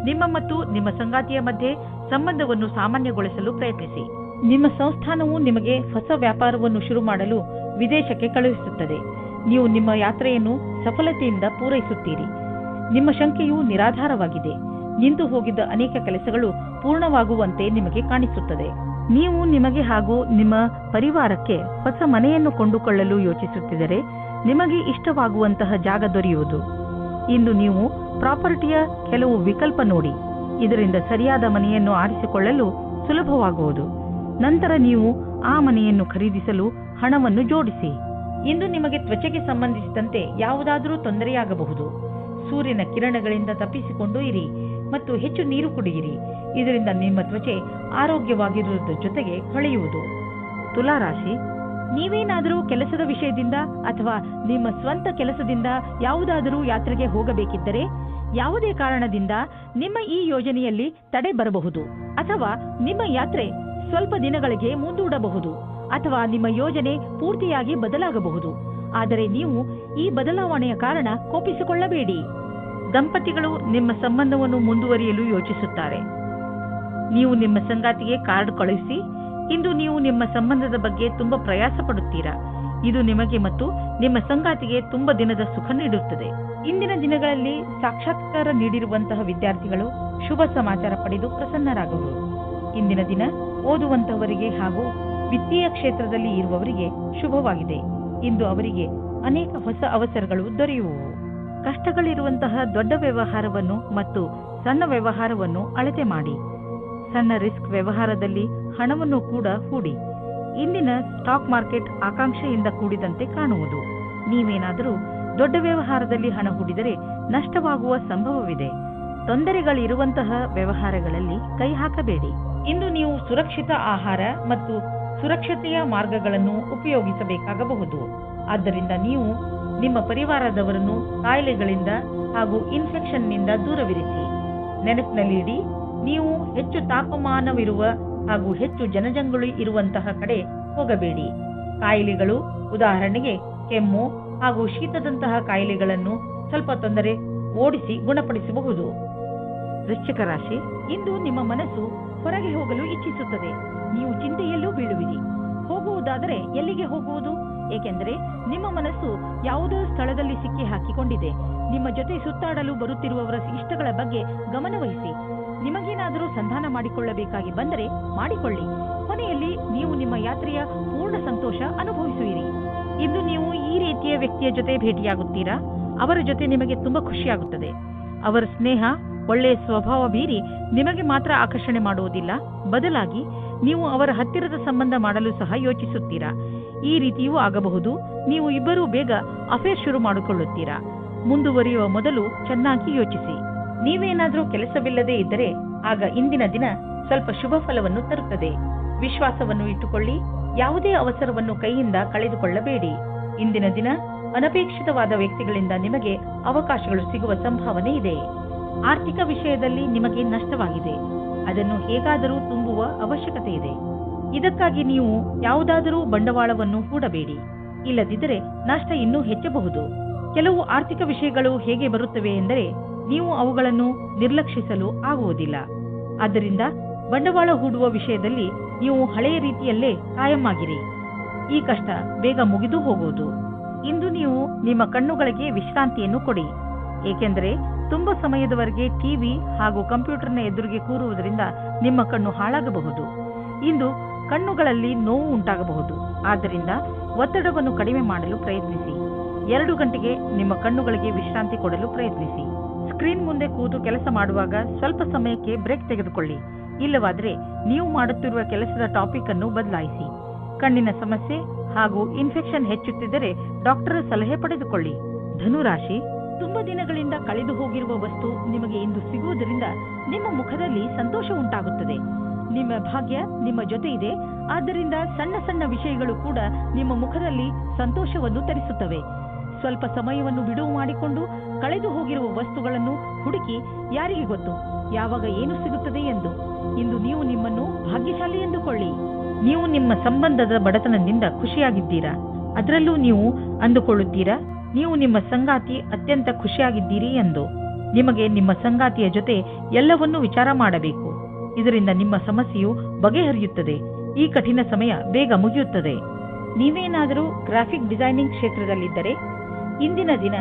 Speaker 2: ನಿಮ್ಮ ಮತ್ತು ನಿಮ್ಮ ಸಂಗಾತಿಯ ಮಧ್ಯೆ ಸಂಬಂಧವನ್ನು ಸಾಮಾನ್ಯಗೊಳಿಸಲು ಪ್ರಯತ್ನಿಸಿ. ನಿಮ್ಮ ಸಂಸ್ಥಾನವು ನಿಮಗೆ ಹೊಸ ವ್ಯಾಪಾರವನ್ನು ಶುರು ಮಾಡಲು ವಿದೇಶಕ್ಕೆ ಕಳುಹಿಸುತ್ತದೆ. ನೀವು ನಿಮ್ಮ ಯಾತ್ರೆಯನ್ನು ಸಫಲತೆಯಿಂದ ಪೂರೈಸುತ್ತೀರಿ. ನಿಮ್ಮ ಶಂಕೆಯು ನಿರಾಧಾರವಾಗಿದೆ. ನಿಂತು ಹೋಗಿದ್ದ ಅನೇಕ ಕೆಲಸಗಳು ಪೂರ್ಣವಾಗುವಂತೆ ನಿಮಗೆ ಕಾಣಿಸುತ್ತದೆ. ನೀವು ನಿಮಗೆ ಹಾಗೂ ನಿಮ್ಮ ಪರಿವಾರಕ್ಕೆ ಹೊಸ ಮನೆಯನ್ನು ಕೊಂಡುಕೊಳ್ಳಲು ಯೋಚಿಸುತ್ತಿದ್ದರೆ ನಿಮಗೆ ಇಷ್ಟವಾಗುವಂತಹ ಜಾಗ ದೊರೆಯುವುದು. ಇಂದು ನೀವು ಪ್ರಾಪರ್ಟಿಯ ಕೆಲವು ವಿಕಲ್ಪ ನೋಡಿ. ಇದರಿಂದ ಸರಿಯಾದ ಮನೆಯನ್ನು ಆರಿಸಿಕೊಳ್ಳಲು ಸುಲಭವಾಗುವುದು. ನಂತರ ನೀವು ಆ ಮನೆಯನ್ನು ಖರೀದಿಸಲು ಹಣವನ್ನು ಜೋಡಿಸಿ. ಇಂದು ನಿಮಗೆ ತ್ವಚೆಗೆ ಸಂಬಂಧಿಸಿದಂತೆ ಯಾವುದಾದರೂ ತೊಂದರೆಯಾಗಬಹುದು. ಸೂರ್ಯನ ಕಿರಣಗಳಿಂದ ತಪ್ಪಿಸಿಕೊಂಡು ಇರಿ ಮತ್ತು ಹೆಚ್ಚು ನೀರು ಕುಡಿಯಿರಿ. ಇದರಿಂದ ನಿಮ್ಮ ತ್ವಚೆ ಆರೋಗ್ಯವಾಗಿರುವುದರ ಜೊತೆಗೆ ಹೊಳೆಯುವುದು. ತುಲಾ ರಾಶಿ, ನೀವೇನಾದರೂ ಕೆಲಸದ ವಿಷಯದಿಂದ ಅಥವಾ ನಿಮ್ಮ ಸ್ವಂತ ಕೆಲಸದಿಂದ ಯಾವುದಾದರೂ ಯಾತ್ರೆಗೆ ಹೋಗಬೇಕಿದ್ದರೆ ಯಾವುದೇ ಕಾರಣದಿಂದ ನಿಮ್ಮ ಈ ಯೋಜನೆಯಲ್ಲಿ ತಡೆ ಬರಬಹುದು ಅಥವಾ ನಿಮ್ಮ ಯಾತ್ರೆ ಸ್ವಲ್ಪ ದಿನಗಳಿಗೆ ಮುಂದೂಡಬಹುದು ಅಥವಾ ನಿಮ್ಮ ಯೋಜನೆ ಪೂರ್ತಿಯಾಗಿ ಬದಲಾಗಬಹುದು. ಆದರೆ ನೀವು ಈ ಬದಲಾವಣೆಯ ಕಾರಣ ಕೋಪಿಸಿಕೊಳ್ಳಬೇಡಿ. ದಂಪತಿಗಳು ನಿಮ್ಮ ಸಂಬಂಧವನ್ನು ಮುಂದುವರಿಯಲು ಯೋಚಿಸುತ್ತಾರೆ. ನೀವು ನಿಮ್ಮ ಸಂಗಾತಿಗೆ ಕಾರ್ಡ್ ಕಳುಹಿಸಿ. ಇಂದು ನೀವು ನಿಮ್ಮ ಸಂಬಂಧದ ಬಗ್ಗೆ ತುಂಬಾ ಪ್ರಯಾಸ ಪಡುತ್ತೀರಾ. ಇದು ನಿಮಗೆ ಮತ್ತು ನಿಮ್ಮ ಸಂಗಾತಿಗೆ ತುಂಬಾ ದಿನದ ಸುಖ ನೀಡುತ್ತದೆ. ಇಂದಿನ ದಿನಗಳಲ್ಲಿ ಸಾಕ್ಷಾತ್ಕಾರ ನೀಡಿರುವಂತಹ ವಿದ್ಯಾರ್ಥಿಗಳು ಶುಭ ಸಮಾಚಾರ ಪಡೆದು ಪ್ರಸನ್ನರಾಗಬಹುದು. ಇಂದಿನ ದಿನ ಓದುವಂತಹವರಿಗೆ ಹಾಗೂ ವಿತ್ತೀಯ ಕ್ಷೇತ್ರದಲ್ಲಿ ಇರುವವರಿಗೆ ಶುಭವಾಗಿದೆ. ಇಂದು ಅವರಿಗೆ ಅನೇಕ ಹೊಸ ಅವಸರಗಳು ದೊರೆಯುವವು. ಕಷ್ಟಗಳಿರುವಂತಹ ದೊಡ್ಡ ವ್ಯವಹಾರವನ್ನು ಮತ್ತು ಸಣ್ಣ ವ್ಯವಹಾರವನ್ನು ಅಳತೆ ಮಾಡಿ. ಸಣ್ಣ ರಿಸ್ಕ್ ವ್ಯವಹಾರದಲ್ಲಿ ಹಣವನ್ನು ಕೂಡ ಹೂಡಿ. ಇಂದಿನ ಸ್ಟಾಕ್ ಮಾರ್ಕೆಟ್ ಆಕಾಂಕ್ಷೆಯಿಂದ ಕೂಡಿದಂತೆ ಕಾಣುವುದು. ನೀವೇನಾದರೂ ದೊಡ್ಡ ವ್ಯವಹಾರದಲ್ಲಿ ಹಣ ಹೂಡಿದರೆ ನಷ್ಟವಾಗುವ ಸಂಭವವಿದೆ. ತೊಂದರೆಗಳಿರುವಂತಹ ವ್ಯವಹಾರಗಳಲ್ಲಿ ಕೈ ಹಾಕಬೇಡಿ. ಇಂದು ನೀವು ಸುರಕ್ಷಿತ ಆಹಾರ ಮತ್ತು ಸುರಕ್ಷತೆಯ ಮಾರ್ಗಗಳನ್ನು ಉಪಯೋಗಿಸಬೇಕಾಗಬಹುದು. ಆದ್ದರಿಂದ ನೀವು ನಿಮ್ಮ ಪರಿವಾರದವರನ್ನು ಕಾಯಿಲೆಗಳಿಂದ ಹಾಗೂ ಇನ್ಫೆಕ್ಷನ್ನಿಂದ ದೂರವಿರಿಸಿ. ನೆನಪಿನಲ್ಲಿಡಿ, ನೀವು ಹೆಚ್ಚು ತಾಪಮಾನವಿರುವ ಹಾಗೂ ಹೆಚ್ಚು ಜನಜಂಗುಳಿ ಇರುವಂತಹ ಕಡೆ ಹೋಗಬೇಡಿ. ಕಾಯಿಲೆಗಳು, ಉದಾಹರಣೆಗೆ ಕೆಮ್ಮು ಹಾಗೂ ಶೀತದಂತಹ ಕಾಯಿಲೆಗಳನ್ನು ಸ್ವಲ್ಪ ತೊಂದರೆ ಓಡಿಸಿ ಗುಣಪಡಿಸಬಹುದು. ವೃಶ್ಚಿಕ ರಾಶಿ, ಇಂದು ನಿಮ್ಮ ಮನಸ್ಸು ಹೊರಗೆ ಹೋಗಲು ಇಚ್ಛಿಸುತ್ತದೆ. ನೀವು ಚಿಂತೆಯಲ್ಲೂ ಬೀಳುವಿರಿ. ಹೋಗುವುದಾದರೆ ಎಲ್ಲಿಗೆ ಹೋಗುವುದು? ಏಕೆಂದರೆ ನಿಮ್ಮ ಮನಸ್ಸು ಯಾವುದೋ ಸ್ಥಳದಲ್ಲಿ ಸಿಕ್ಕಿ ಹಾಕಿಕೊಂಡಿದೆ. ನಿಮ್ಮ ಜೊತೆ ಸುತ್ತಾಡಲು ಬರುತ್ತಿರುವವರ ಇಷ್ಟಗಳ ಬಗ್ಗೆ ಗಮನವಹಿಸಿ. ನಿಮಗೇನಾದರೂ ಸಂಧಾನ ಮಾಡಿಕೊಳ್ಳಬೇಕಾಗಿ ಬಂದರೆ ಮಾಡಿಕೊಳ್ಳಿ. ಕೊನೆಯಲ್ಲಿ ನೀವು ನಿಮ್ಮ ಯಾತ್ರೆಯ ಪೂರ್ಣ ಸಂತೋಷ ಅನುಭವಿಸುವಿರಿ. ಇಂದು ನೀವು ಈ ರೀತಿಯ ವ್ಯಕ್ತಿಯ ಜೊತೆ ಭೇಟಿಯಾಗುತ್ತೀರಾ. ಅವರ ಜೊತೆ ನಿಮಗೆ ತುಂಬಾ ಖುಷಿಯಾಗುತ್ತದೆ. ಅವರ ಸ್ನೇಹ, ಒಳ್ಳೆಯ ಸ್ವಭಾವ ಬೀರಿ ನಿಮಗೆ ಮಾತ್ರ ಆಕರ್ಷಣೆ ಮಾಡುವುದಿಲ್ಲ, ಬದಲಾಗಿ ನೀವು ಅವರ ಹತ್ತಿರದ ಸಂಬಂಧ ಮಾಡಲು ಸಹ ಯೋಚಿಸುತ್ತೀರಾ. ಈ ರೀತಿಯೂ ಆಗಬಹುದು. ನೀವು ಇಬ್ಬರೂ ಬೇಗ ಅಫೇರ್ ಶುರು ಮಾಡಿಕೊಳ್ಳುತ್ತೀರಾ. ಮುಂದುವರಿಯುವ ಮೊದಲು ಚೆನ್ನಾಗಿ ಯೋಚಿಸಿ. ನೀವೇನಾದರೂ ಕೆಲಸವಿಲ್ಲದೆ ಇದ್ದರೆ ಆಗ ಇಂದಿನ ದಿನ ಸ್ವಲ್ಪ ಶುಭ ಫಲವನ್ನು ತರುತ್ತದೆ. ವಿಶ್ವಾಸವನ್ನು ಇಟ್ಟುಕೊಳ್ಳಿ. ಯಾವುದೇ ಅವಸರವನ್ನು ಕೈಯಿಂದ ಕಳೆದುಕೊಳ್ಳಬೇಡಿ. ಇಂದಿನ ದಿನ ಅನಪೇಕ್ಷಿತವಾದ ವ್ಯಕ್ತಿಗಳಿಂದ ನಿಮಗೆ ಅವಕಾಶಗಳು ಸಿಗುವ ಸಂಭಾವನೆ ಇದೆ. ಆರ್ಥಿಕ ವಿಷಯದಲ್ಲಿ ನಿಮಗೆ ನಷ್ಟವಾಗಿದೆ. ಅದನ್ನು ಹೇಗಾದರೂ ತುಂಬುವ ಅವಶ್ಯಕತೆ ಇದೆ. ಇದಕ್ಕಾಗಿ ನೀವು ಯಾವುದಾದರೂ ಬಂಡವಾಳವನ್ನು ಹೂಡಬೇಡಿ. ಇಲ್ಲದಿದ್ದರೆ ನಷ್ಟ ಇನ್ನೂ ಹೆಚ್ಚಬಹುದು. ಕೆಲವು ಆರ್ಥಿಕ ವಿಷಯಗಳು ಹೇಗೆ ಬರುತ್ತವೆ ಎಂದರೆ ನೀವು ಅವುಗಳನ್ನು ನಿರ್ಲಕ್ಷಿಸಲು ಆಗುವುದಿಲ್ಲ. ಆದ್ದರಿಂದ ಬಂಡವಾಳ ಹೂಡುವ ವಿಷಯದಲ್ಲಿ ನೀವು ಹಳೆಯ ರೀತಿಯಲ್ಲೇ ಕಾಯಂ ಆಗಿರಿ. ಈ ಕಷ್ಟ ಬೇಗ ಮುಗಿದು ಹೋಗುವುದು. ಇಂದು ನೀವು ನಿಮ್ಮ ಕಣ್ಣುಗಳಿಗೆ ವಿಶ್ರಾಂತಿಯನ್ನು ಕೊಡಿ. ಏಕೆಂದರೆ ತುಂಬಾ ಸಮಯದವರೆಗೆ ಟಿವಿ ಹಾಗೂ ಕಂಪ್ಯೂಟರ್ನ ಎದುರಿಗೆ ಕೂರುವುದರಿಂದ ನಿಮ್ಮ ಕಣ್ಣು ಹಾಳಾಗಬಹುದು. ಇಂದು ಕಣ್ಣುಗಳಲ್ಲಿ ನೋವು ಉಂಟಾಗಬಹುದು. ಆದ್ದರಿಂದ ಒತ್ತಡವನ್ನು ಕಡಿಮೆ ಮಾಡಲು ಪ್ರಯತ್ನಿಸಿ. 2 ಗಂಟೆಗೆ ನಿಮ್ಮ ಕಣ್ಣುಗಳಿಗೆ ವಿಶ್ರಾಂತಿ ಕೊಡಲು ಪ್ರಯತ್ನಿಸಿ. ಸ್ಕ್ರೀನ್ ಮುಂದೆ ಕೂತು ಕೆಲಸ ಮಾಡುವಾಗ ಸ್ವಲ್ಪ ಸಮಯಕ್ಕೆ ಬ್ರೇಕ್ ತೆಗೆದುಕೊಳ್ಳಿ. ಇಲ್ಲವಾದರೆ ನೀವು ಮಾಡುತ್ತಿರುವ ಕೆಲಸದ ಟಾಪಿಕ್ ಅನ್ನು ಬದಲಾಯಿಸಿ. ಕಣ್ಣಿನ ಸಮಸ್ಯೆ ಹಾಗೂ ಇನ್ಫೆಕ್ಷನ್ ಹೆಚ್ಚುತ್ತಿದ್ದರೆ ಡಾಕ್ಟರ್ ಸಲಹೆ ಪಡೆದುಕೊಳ್ಳಿ. ಧನುರಾಶಿ, ತುಂಬಾ ದಿನಗಳಿಂದ ಕಳೆದು ಹೋಗಿರುವ ವಸ್ತು ನಿಮಗೆ ಇಂದು ಸಿಗುವುದರಿಂದ ನಿಮ್ಮ ಮುಖದಲ್ಲಿ ಸಂತೋಷ ಉಂಟಾಗುತ್ತದೆ. ನಿಮ್ಮ ಭಾಗ್ಯ ನಿಮ್ಮ ಜೊತೆ ಇದೆ. ಆದ್ದರಿಂದ ಸಣ್ಣ ಸಣ್ಣ ವಿಷಯಗಳು ಕೂಡ ನಿಮ್ಮ ಮುಖದಲ್ಲಿ ಸಂತೋಷವನ್ನು ತರಿಸುತ್ತವೆ. ಸ್ವಲ್ಪ ಸಮಯವನ್ನು ಬಿಡುವು ಮಾಡಿಕೊಂಡು ಕಳೆದು ಹೋಗಿರುವ ವಸ್ತುಗಳನ್ನು ಹುಡುಕಿ, ಯಾರಿಗೆ ಗೊತ್ತು ಯಾವಾಗ ಏನು ಸಿಗುತ್ತದೆ ಎಂದು. ಇಂದು ನೀವು ನಿಮ್ಮನ್ನು ಭಾಗ್ಯಶಾಲಿ ಎಂದುಕೊಳ್ಳಿ. ನೀವು ನಿಮ್ಮ ಸಂಬಂಧದ ಬಡತನದಿಂದ ಖುಷಿಯಾಗಿದ್ದೀರಾ. ಅದರಲ್ಲೂ ನೀವು ಅಂದುಕೊಳ್ಳುತ್ತೀರಾ ನೀವು ನಿಮ್ಮ ಸಂಗಾತಿ ಅತ್ಯಂತ ಖುಷಿಯಾಗಿದ್ದೀರಿ ಎಂದು. ನಿಮಗೆ ನಿಮ್ಮ ಸಂಗಾತಿಯ ಜೊತೆ ಎಲ್ಲವನ್ನೂ ವಿಚಾರ ಮಾಡಬೇಕು. ಇದರಿಂದ ನಿಮ್ಮ ಸಮಸ್ಯೆಯು ಬಗೆಹರಿಯುತ್ತದೆ. ಈ ಕಠಿಣ ಸಮಯ ಬೇಗ ಮುಗಿಯುತ್ತದೆ. ನೀವೇನಾದರೂ ಗ್ರಾಫಿಕ್ ಡಿಸೈನಿಂಗ್ ಕ್ಷೇತ್ರದಲ್ಲಿದ್ದರೆ ಇಂದಿನ ದಿನ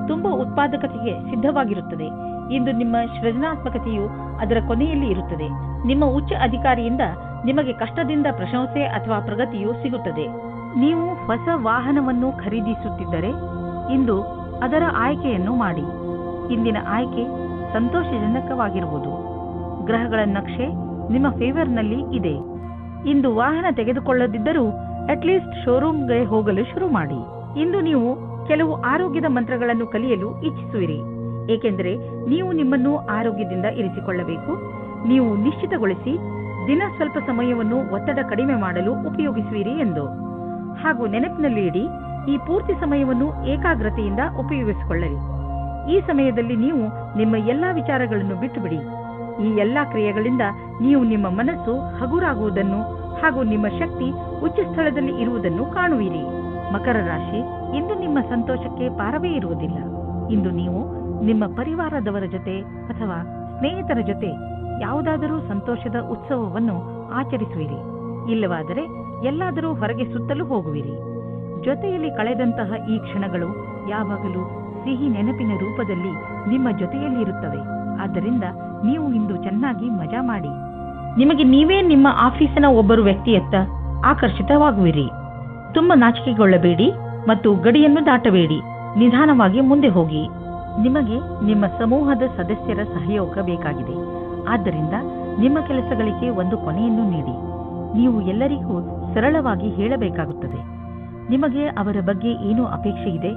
Speaker 2: ತುಂಬಾ ಉತ್ಪಾದಕತೆಗೆ ಸಿದ್ಧವಾಗಿರುತ್ತದೆ. ಇಂದು ನಿಮ್ಮ ಸೃಜನಾತ್ಮಕತೆಯು ಅದರ ಕೊನೆಯಲ್ಲಿ ಇರುತ್ತದೆ. ನಿಮ್ಮ ಉಚ್ಚ ಅಧಿಕಾರಿಯಿಂದ ನಿಮಗೆ ಕಷ್ಟದಿಂದ ಪ್ರಶಂಸೆ ಅಥವಾ ಪ್ರಗತಿಯು ಸಿಗುತ್ತದೆ. ನೀವು ಹೊಸ ವಾಹನವನ್ನು ಖರೀದಿಸುತ್ತಿದ್ದರೆ ಇಂದು ಅದರ ಆಯ್ಕೆಯನ್ನು ಮಾಡಿ. ಇಂದಿನ ಆಯ್ಕೆ ಸಂತೋಷಜನಕವಾಗಿರುವುದು. ಗ್ರಹಗಳ ನಕ್ಷೆ ನಿಮ್ಮ ಫೇವರ್ನಲ್ಲಿ ಇದೆ. ಇಂದು ವಾಹನ ತೆಗೆದುಕೊಳ್ಳದಿದ್ದರೂ ಅಟ್ಲೀಸ್ಟ್ ಶೋರೂಮ್ಗೆ ಹೋಗಲು ಶುರು ಮಾಡಿ. ಇಂದು ನೀವು ಕೆಲವು ಆರೋಗ್ಯದ ಮಂತ್ರಗಳನ್ನು ಕಲಿಯಲು ಇಚ್ಛಿಸುವಿರಿ, ಏಕೆಂದರೆ ನೀವು ನಿಮ್ಮನ್ನು ಆರೋಗ್ಯದಿಂದ ಇರಿಸಿಕೊಳ್ಳಬೇಕು. ನೀವು ನಿಶ್ಚಿತಗೊಳಿಸಿ ದಿನ ಸ್ವಲ್ಪ ಸಮಯವನ್ನು ಒತ್ತಡ ಕಡಿಮೆ ಮಾಡಲು ಉಪಯೋಗಿಸುವಿರಿ ಎಂದು. ಹಾಗೂ ನೆನಪಿನಲ್ಲಿ ಇಡಿ, ಈ ಪೂರ್ತಿ ಸಮಯವನ್ನು ಏಕಾಗ್ರತೆಯಿಂದ ಉಪಯೋಗಿಸಿಕೊಳ್ಳಿ. ಈ ಸಮಯದಲ್ಲಿ ನೀವು ನಿಮ್ಮ ಎಲ್ಲಾ ವಿಚಾರಗಳನ್ನು ಬಿಟ್ಟುಬಿಡಿ. ಈ ಎಲ್ಲಾ ಕ್ರಿಯೆಗಳಿಂದ ನೀವು ನಿಮ್ಮ ಮನಸ್ಸು ಹಗುರಾಗುವುದನ್ನು ಹಾಗೂ ನಿಮ್ಮ ಶಕ್ತಿ ಉಚ್ಚ ಸ್ಥಳದಲ್ಲಿ ಇರುವುದನ್ನು ಕಾಣುವಿರಿ. ಮಕರ ರಾಶಿ, ಇಂದು ನಿಮ್ಮ ಸಂತೋಷಕ್ಕೆ ಪಾರವೇ ಇರುವುದಿಲ್ಲ. ಇಂದು ನೀವು ನಿಮ್ಮ ಪರಿವಾರದವರ ಜೊತೆ ಅಥವಾ ಸ್ನೇಹಿತರ ಜೊತೆ ಯಾವುದಾದರೂ ಸಂತೋಷದ ಉತ್ಸವವನ್ನು ಆಚರಿಸುವಿರಿ. ಇಲ್ಲವಾದರೆ ಎಲ್ಲಾದರೂ ಹೊರಗೆ ಸುತ್ತಲೂ ಹೋಗುವಿರಿ. ಜೊತೆಯಲ್ಲಿ ಕಳೆದಂತಹ ಈ ಕ್ಷಣಗಳು ಯಾವಾಗಲೂ ಸಿಹಿ ನೆನಪಿನ ರೂಪದಲ್ಲಿ ನಿಮ್ಮ ಜೊತೆಯಲ್ಲಿರುತ್ತವೆ. ಆದ್ದರಿಂದ ನೀವು ಇಂದು ಚೆನ್ನಾಗಿ ಮಜಾ ಮಾಡಿ. ನಿಮಗೆ ನೀವೇ ನಿಮ್ಮ ಆಫೀಸಿನ ಒಬ್ಬರು ವ್ಯಕ್ತಿಯತ್ತ ಆಕರ್ಷಿತವಾಗುವಿರಿ. ತುಂಬ ನಾಚಿಕೆಗೊಳ್ಳಬೇಡಿ ಮತ್ತು ಗಡಿಯನ್ನು ದಾಟಬೇಡಿ. ನಿಧಾನವಾಗಿ ಮುಂದೆ ಹೋಗಿ. ನಿಮಗೆ ನಿಮ್ಮ ಸಮೂಹದ ಸದಸ್ಯರ ಸಹಯೋಗ ಬೇಕಾಗಿದೆ. ಆದ್ದರಿಂದ ನಿಮ್ಮ ಕೆಲಸಗಳಿಗೆ ಒಂದು ಕೊನೆಯನ್ನು ನೀಡಿ. ನೀವು ಎಲ್ಲರಿಗೂ ಸರಳವಾಗಿ ಹೇಳಬೇಕಾಗುತ್ತದೆ ನಿಮಗೆ ಅವರ ಬಗ್ಗೆ ಏನು ಅಪೇಕ್ಷೆ ಇದೆ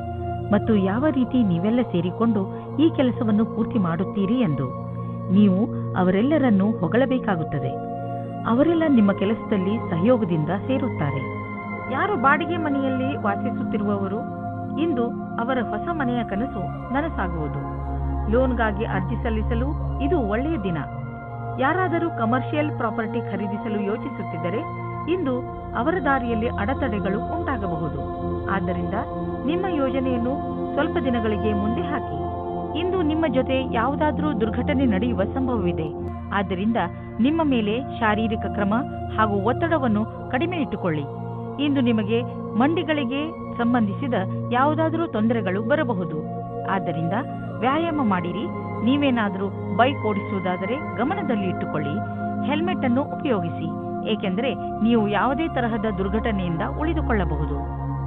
Speaker 2: ಮತ್ತು ಯಾವ ರೀತಿ ನೀವೆಲ್ಲ ಸೇರಿಕೊಂಡು ಈ ಕೆಲಸವನ್ನು ಪೂರ್ತಿ ಮಾಡುತ್ತೀರಿ ಎಂದು. ನೀವು ಅವರೆಲ್ಲರನ್ನೂ ಹೊಗಳಬೇಕಾಗುತ್ತದೆ. ಅವರೆಲ್ಲ ನಿಮ್ಮ ಕೆಲಸದಲ್ಲಿ ಸಹಯೋಗದಿಂದ ಸೇರುತ್ತಾರೆ. ಯಾರು ಬಾಡಿಗೆ ಮನೆಯಲ್ಲಿ ವಾಸಿಸುತ್ತಿರುವವರು, ಇಂದು ಅವರ ಹೊಸ ಮನೆಯ ಕನಸು ನನಸಾಗುವುದು. ಲೋನ್ಗಾಗಿ ಅರ್ಜಿ ಸಲ್ಲಿಸಲು ಇದು ಒಳ್ಳೆಯ ದಿನ. ಯಾರಾದರೂ ಕಮರ್ಷಿಯಲ್ ಪ್ರಾಪರ್ಟಿ ಖರೀದಿಸಲು ಯೋಚಿಸುತ್ತಿದ್ದರೆ ಇಂದು ಅವರ ದಾರಿಯಲ್ಲಿ ಅಡೆತಡೆಗಳು ಉಂಟಾಗಬಹುದು. ಆದ್ದರಿಂದ ನಿಮ್ಮ ಯೋಜನೆಯನ್ನು ಸ್ವಲ್ಪ ದಿನಗಳಿಗೆ ಮುಂದೆ ಹಾಕಿ. ಇಂದು ನಿಮ್ಮ ಜೊತೆ ಯಾವುದಾದರೂ ದುರ್ಘಟನೆ ನಡೆಯುವ ಸಂಭವವಿದೆ. ಆದ್ದರಿಂದ ನಿಮ್ಮ ಮೇಲೆ ಶಾರೀರಿಕ ಕ್ರಮ ಹಾಗೂ ಒತ್ತಡವನ್ನು ಕಡಿಮೆ ಇಟ್ಟುಕೊಳ್ಳಿ. ಇಂದು ನಿಮಗೆ ಮಂಡಿಗಳಿಗೆ ಸಂಬಂಧಿಸಿದ ಯಾವುದಾದರೂ ತೊಂದರೆಗಳು ಬರಬಹುದು. ಆದ್ದರಿಂದ ವ್ಯಾಯಾಮ ಮಾಡಿರಿ. ನೀವೇನಾದರೂ ಬೈಕ್ ಓಡಿಸುವುದಾದರೆ ಗಮನದಲ್ಲಿ ಇಟ್ಟುಕೊಳ್ಳಿ. ಹೆಲ್ಮೆಟ್ ಅನ್ನು ಉಪಯೋಗಿಸಿ, ಏಕೆಂದರೆ ನೀವು ಯಾವುದೇ ತರಹದ ದುರ್ಘಟನೆಯಿಂದ ಉಳಿದುಕೊಳ್ಳಬಹುದು.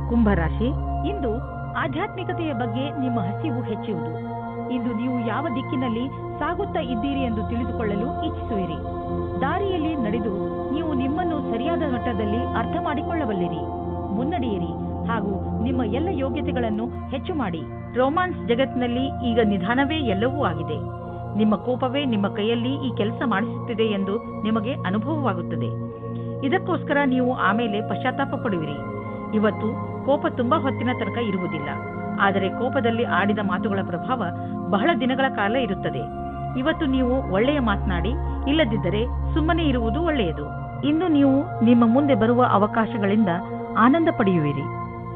Speaker 2: ಕುಂಭರಾಶಿ, ಇಂದು ಆಧ್ಯಾತ್ಮಿಕತೆಯ ಬಗ್ಗೆ ನಿಮ್ಮ ಹಸಿವು ಹೆಚ್ಚುವುದು. ಇಂದು ನೀವು ಯಾವ ದಿಕ್ಕಿನಲ್ಲಿ ಸಾಗುತ್ತಾ ಇದ್ದೀರಿ ಎಂದು ತಿಳಿದುಕೊಳ್ಳಲು ಇಚ್ಛಿಸುವಿರಿ. ದಾರಿಯಲ್ಲಿ ನಡೆದು ನೀವು ನಿಮ್ಮನ್ನು ಸರಿಯಾದ ಮಟ್ಟದಲ್ಲಿ ಅರ್ಥ ಮಾಡಿಕೊಳ್ಳಬಲ್ಲಿರಿ. ಮುನ್ನಡೆಯಿರಿ ಹಾಗೂ ನಿಮ್ಮ ಎಲ್ಲ ಯೋಗ್ಯತೆಗಳನ್ನು ಹೆಚ್ಚು ಮಾಡಿ. ರೋಮಾನ್ಸ್ ಜಗತ್ತಿನಲ್ಲಿ ಈಗ ನಿಧಾನವೇ ಎಲ್ಲವೂ ಆಗಿದೆ. ನಿಮ್ಮ ಕೋಪವೇ ನಿಮ್ಮ ಕೈಯಲ್ಲಿ ಈ ಕೆಲಸ ಮಾಡಿಸುತ್ತಿದೆ ಎಂದು ನಿಮಗೆ ಅನುಭವವಾಗುತ್ತದೆ. ಇದಕ್ಕೋಸ್ಕರ ನೀವು ಆಮೇಲೆ ಪಶ್ಚಾತ್ತಾಪ ಪಡುವಿರಿ. ಇವತ್ತು ಕೋಪ ತುಂಬಾ ಹೊತ್ತಿನ ತನಕ ಇರುವುದಿಲ್ಲ, ಆದರೆ ಕೋಪದಲ್ಲಿ ಆಡಿದ ಮಾತುಗಳ ಪ್ರಭಾವ ಬಹಳ ದಿನಗಳ ಕಾಲ ಇರುತ್ತದೆ. ಇವತ್ತು ನೀವು ಒಳ್ಳೆಯ ಮಾತನಾಡಿ, ಇಲ್ಲದಿದ್ದರೆ ಸುಮ್ಮನೆ ಇರುವುದು ಒಳ್ಳೆಯದು. ಇಂದು ನೀವು ನಿಮ್ಮ ಮುಂದೆ ಬರುವ ಅವಕಾಶಗಳಿಂದ ಆನಂದ ಪಡೆಯುವಿರಿ.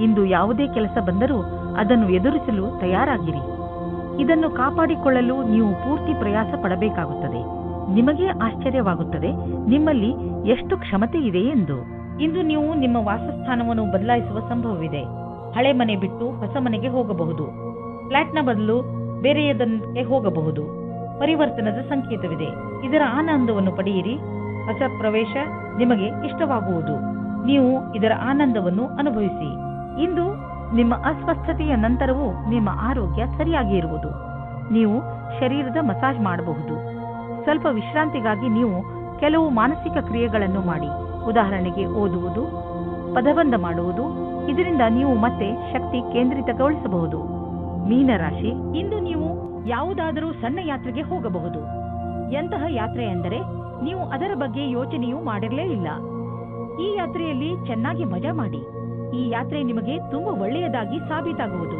Speaker 2: ಇಂದು ಯಾವುದೇ ಕೆಲಸ ಬಂದರೂ ಅದನ್ನು ಎದುರಿಸಲು ತಯಾರಾಗಿರಿ. ಇದನ್ನು ಕಾಪಾಡಿಕೊಳ್ಳಲು ನೀವು ಪೂರ್ತಿ ಪ್ರಯಾಸ ಪಡಬೇಕಾಗುತ್ತದೆ. ನಿಮಗೇ ಆಶ್ಚರ್ಯವಾಗುತ್ತದೆ ನಿಮ್ಮಲ್ಲಿ ಎಷ್ಟು ಕ್ಷಮತೆ ಇದೆ ಎಂದು. ಇಂದು ನೀವು ನಿಮ್ಮ ವಾಸಸ್ಥಾನವನ್ನು ಬದಲಾಯಿಸುವ ಸಂಭವವಿದೆ. ಹಳೆ ಮನೆ ಬಿಟ್ಟು ಹೊಸ ಮನೆಗೆ ಹೋಗಬಹುದು. ಫ್ಲಾಟ್ನ ಬದಲು ಬೇರೆಯದಕ್ಕೆ ಹೋಗಬಹುದು. ಪರಿವರ್ತನದ ಸಂಕೇತವಿದೆ. ಇದರ ಆನಂದವನ್ನು ಪಡೆಯಿರಿ. ಹೊಸ ಪ್ರವೇಶ ನಿಮಗೆ ಇಷ್ಟವಾಗುವುದು. ನೀವು ಇದರ ಆನಂದವನ್ನು ಅನುಭವಿಸಿ. ಇಂದು ನಿಮ್ಮ ಅಸ್ವಸ್ಥತೆಯ ನಂತರವೂ ನಿಮ್ಮ ಆರೋಗ್ಯ ಸರಿಯಾಗಿ ಇರುವುದು. ನೀವು ಶರೀರದ ಮಸಾಜ್ ಮಾಡಬಹುದು. ಸ್ವಲ್ಪ ವಿಶ್ರಾಂತಿಗಾಗಿ ನೀವು ಕೆಲವು ಮಾನಸಿಕ ಕ್ರಿಯೆಗಳನ್ನು ಮಾಡಿ. ಉದಾಹರಣೆಗೆ ಓದುವುದು, ಪದಬಂಧ ಮಾಡುವುದು. ಇದರಿಂದ ನೀವು ಮತ್ತೆ ಶಕ್ತಿ ಕೇಂದ್ರಿತಗೊಳಿಸಬಹುದು. ಮೀನರಾಶಿ, ಇಂದು ನೀವು ಯಾವುದಾದರೂ ಸಣ್ಣ ಯಾತ್ರೆಗೆ ಹೋಗಬಹುದು. ಎಂತಹ ಯಾತ್ರೆ ಎಂದರೆ ನೀವು ಅದರ ಬಗ್ಗೆ ಯೋಚನೆಯೂ ಮಾಡಿರಲೇ ಇಲ್ಲ. ಈ ಯಾತ್ರೆಯಲ್ಲಿ ಚೆನ್ನಾಗಿ ಮಜಾ ಮಾಡಿ. ಈ ಯಾತ್ರೆ ನಿಮಗೆ ತುಂಬಾ ಒಳ್ಳೆಯದಾಗಿ ಸಾಬೀತಾಗುವುದು.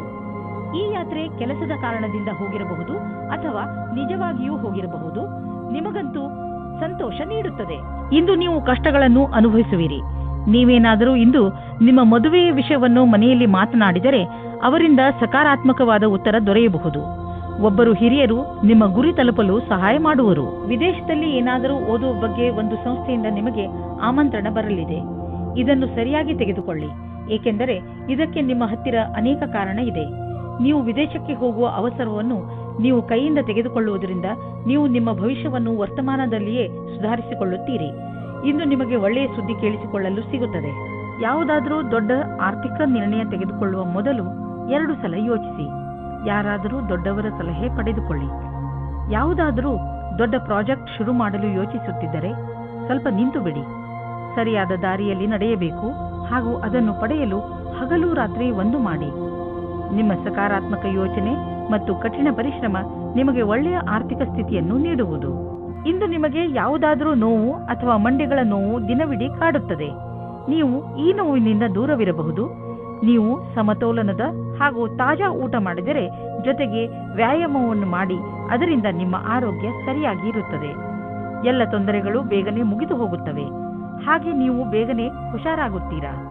Speaker 2: ಈ ಯಾತ್ರೆ ಕೆಲಸದ ಕಾರಣದಿಂದ ಹೋಗಿರಬಹುದು ಅಥವಾ ನಿಜವಾಗಿಯೂ ಹೋಗಿರಬಹುದು. ನಿಮಗಂತೂ ಸಂತೋಷ ನೀಡುತ್ತದೆ. ಇಂದು ನೀವು ಕಷ್ಟಗಳನ್ನು ಅನುಭವಿಸುವಿರಿ. ನೀವೇನಾದರೂ ಇಂದು ನಿಮ್ಮ ಮದುವೆಯ ವಿಷಯವನ್ನು ಮನೆಯಲ್ಲಿ ಮಾತನಾಡಿದರೆ ಅವರಿಂದ ಸಕಾರಾತ್ಮಕವಾದ ಉತ್ತರ ದೊರೆಯಬಹುದು. ಒಬ್ಬರು ಹಿರಿಯರು ನಿಮ್ಮ ಗುರಿ ತಲುಪಲು ಸಹಾಯ ಮಾಡುವರು. ವಿದೇಶದಲ್ಲಿ ಏನಾದರೂ ಓದುವ ಬಗ್ಗೆ ಒಂದು ಸಂಸ್ಥೆಯಿಂದ ನಿಮಗೆ ಆಮಂತ್ರಣ ಬರಲಿದೆ. ಇದನ್ನು ಸರಿಯಾಗಿ ತೆಗೆದುಕೊಳ್ಳಿ, ಏಕೆಂದರೆ ಇದಕ್ಕೆ ನಿಮ್ಮ ಹತ್ತಿರ ಅನೇಕ ಕಾರಣ ಇದೆ. ನೀವು ವಿದೇಶಕ್ಕೆ ಹೋಗುವ ಅವಸರವನ್ನು ನೀವು ಕೈಯಿಂದ ತೆಗೆದುಕೊಳ್ಳುವುದರಿಂದ ನೀವು ನಿಮ್ಮ ಭವಿಷ್ಯವನ್ನು ವರ್ತಮಾನದಲ್ಲಿಯೇ ಸುಧಾರಿಸಿಕೊಳ್ಳುತ್ತೀರಿ. ಇಂದು ನಿಮಗೆ ಒಳ್ಳೆಯ ಸುದ್ದಿ ಕೇಳಿಸಿಕೊಳ್ಳಲು ಸಿಗುತ್ತದೆ. ಯಾವುದಾದರೂ ದೊಡ್ಡ ಆರ್ಥಿಕ ನಿರ್ಣಯ ತೆಗೆದುಕೊಳ್ಳುವ ಮೊದಲು 2 ಸಲ ಯೋಚಿಸಿ. ಯಾರಾದರೂ ದೊಡ್ಡವರ ಸಲಹೆ ಪಡೆದುಕೊಳ್ಳಿ. ಯಾವುದಾದರೂ ದೊಡ್ಡ ಪ್ರಾಜೆಕ್ಟ್ ಶುರು ಮಾಡಲು ಯೋಚಿಸುತ್ತಿದ್ದರೆ ಸ್ವಲ್ಪ ನಿಂತು ಬಿಡಿ. ಸರಿಯಾದ ದಾರಿಯಲ್ಲಿ ನಡೆಯಬೇಕು ಹಾಗೂ ಅದನ್ನು ಪಡೆಯಲು ಹಗಲು ರಾತ್ರಿ ಒಂದು ಮಾಡಿ. ನಿಮ್ಮ ಸಕಾರಾತ್ಮಕ ಯೋಚನೆ ಮತ್ತು ಕಠಿಣ ಪರಿಶ್ರಮ ನಿಮಗೆ ಒಳ್ಳೆಯ ಆರ್ಥಿಕ ಸ್ಥಿತಿಯನ್ನು ನೀಡುವುದು. ಇಂದು ನಿಮಗೆ ಯಾವುದಾದರೂ ನೋವು ಅಥವಾ ಮಂಡಿಗಳ ನೋವು ದಿನವಿಡೀ ಕಾಡುತ್ತದೆ. ನೀವು ಈ ನೋವಿನಿಂದ ದೂರವಿರಬಹುದು. ನೀವು ಸಮತೋಲನದ ಹಾಗೂ ತಾಜಾ ಊಟ ಮಾಡಿದರೆ, ಜೊತೆಗೆ ವ್ಯಾಯಾಮವನ್ನು ಮಾಡಿ, ಅದರಿಂದ ನಿಮ್ಮ ಆರೋಗ್ಯ ಸರಿಯಾಗಿ ಇರುತ್ತದೆ. ಎಲ್ಲ ತೊಂದರೆಗಳು ಬೇಗನೆ ಮುಗಿದು ಹೋಗುತ್ತವೆ. ಹಾಗೆ ನೀವು ಬೇಗನೆ ಹುಷಾರಾಗುತ್ತೀರಾ.